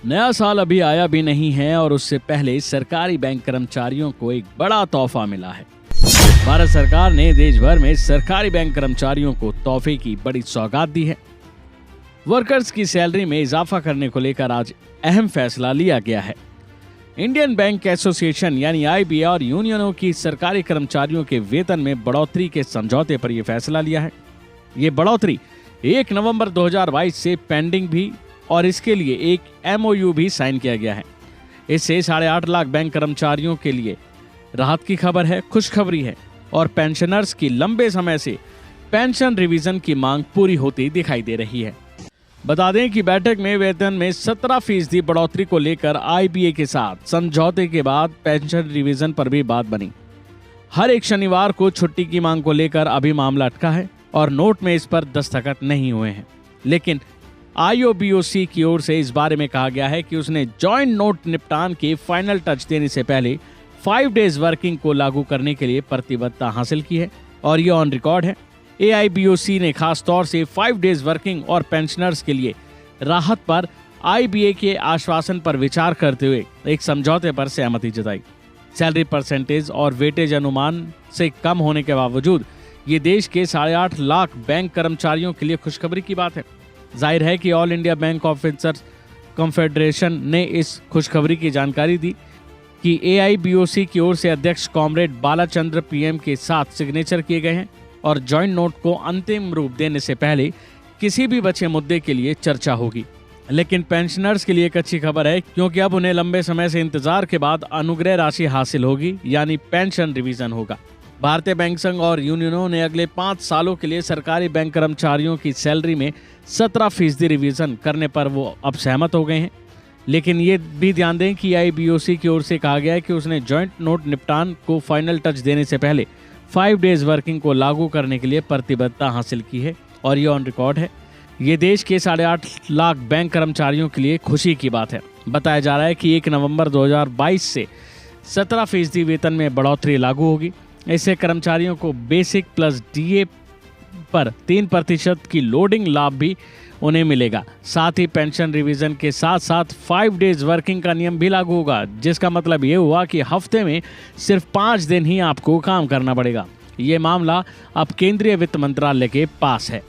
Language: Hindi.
नया साल अभी आया भी नहीं है और उससे पहले सरकारी बैंक कर्मचारियों को एक बड़ा तोहफा मिला है। भारत सरकार ने देश भर में सरकारी बैंक कर्मचारियों को तोहफे की बड़ी सौगात दी है। वर्कर्स की सैलरी में इजाफा करने को लेकर आज अहम फैसला लिया गया है। इंडियन बैंक एसोसिएशन यानी आईबीए और यूनियनों की सरकारी कर्मचारियों के वेतन में बढ़ोतरी के समझौते पर यह फैसला लिया है। ये बढ़ोतरी 1 नवंबर 2022 से पेंडिंग भी और इसके लिए एक एमओयू भी साइन किया गया है। इससे 8.5 लाख बैंक कर्मचारियों के लिए राहत की खबर है, खुशखबरी है और पेंशनर्स की लंबे समय से पेंशन रिवीजन की मांग पूरी होती दिखाई दे रही है। बता दें कि बैठक में वेतन में 17% बढ़ोतरी को लेकर आईबीए के साथ समझौते के बाद पेंशन रिवीजन पर भी बात बनी। हर एक शनिवार को छुट्टी की मांग को लेकर अभी मामला अटका है और नोट में इस पर दस्तखत नहीं हुए हैं, लेकिन आईओबीओसी की ओर से इस बारे में कहा गया है कि उसने जॉइंट नोट निपटान के फाइनल टच देने से पहले 5 डेज वर्किंग को लागू करने के लिए प्रतिबद्धता हासिल की है और ये ऑन रिकॉर्ड है। एआईबीओसी ने खास तौर से 5 डेज वर्किंग और पेंशनर्स के लिए राहत पर आईबीए के आश्वासन पर विचार करते हुए एक समझौते पर सहमति जताई। सैलरी परसेंटेज और वेटेज अनुमान से कम होने के बावजूद ये देश के 8.5 लाख बैंक कर्मचारियों के लिए खुशखबरी की बात है। जाहिर है कि all India bank officers confederation ने इस खुशखबरी की जानकारी दी कि एआईबीओसी की ओर से अध्यक्ष कॉमरेड बालाचंद्र पीएम के साथ सिग्नेचर किए गए हैं और जॉइंट नोट को अंतिम रूप देने से पहले किसी भी बचे मुद्दे के लिए चर्चा होगी। लेकिन पेंशनर्स के लिए एक अच्छी खबर है, क्योंकि अब उन्हें लंबे समय से इंतजार के बाद अनुग्रह राशि हासिल होगी, यानी पेंशन रिवीजन होगा। भारतीय बैंक संघ और यूनियनों ने अगले 5 सालों के लिए सरकारी बैंक कर्मचारियों की सैलरी में 17% रिवीजन करने पर वो अब सहमत हो गए हैं। लेकिन ये भी ध्यान दें कि आईबीओसी की ओर से कहा गया है कि उसने जॉइंट नोट निपटान को फाइनल टच देने से पहले 5 डेज वर्किंग को लागू करने के लिए प्रतिबद्धता हासिल की है और ये ऑन रिकॉर्ड है। ये देश के 8.5 लाख बैंक कर्मचारियों के लिए खुशी की बात है। बताया जा रहा है कि 1 नवंबर 2022 से 17% वेतन में बढ़ोतरी लागू होगी। इससे कर्मचारियों को बेसिक प्लस डीए पर 3% की लोडिंग लाभ भी उन्हें मिलेगा। साथ ही पेंशन रिवीजन के साथ साथ 5 डेज वर्किंग का नियम भी लागू होगा, जिसका मतलब ये हुआ कि हफ्ते में सिर्फ 5 दिन ही आपको काम करना पड़ेगा। ये मामला अब केंद्रीय वित्त मंत्रालय के पास है।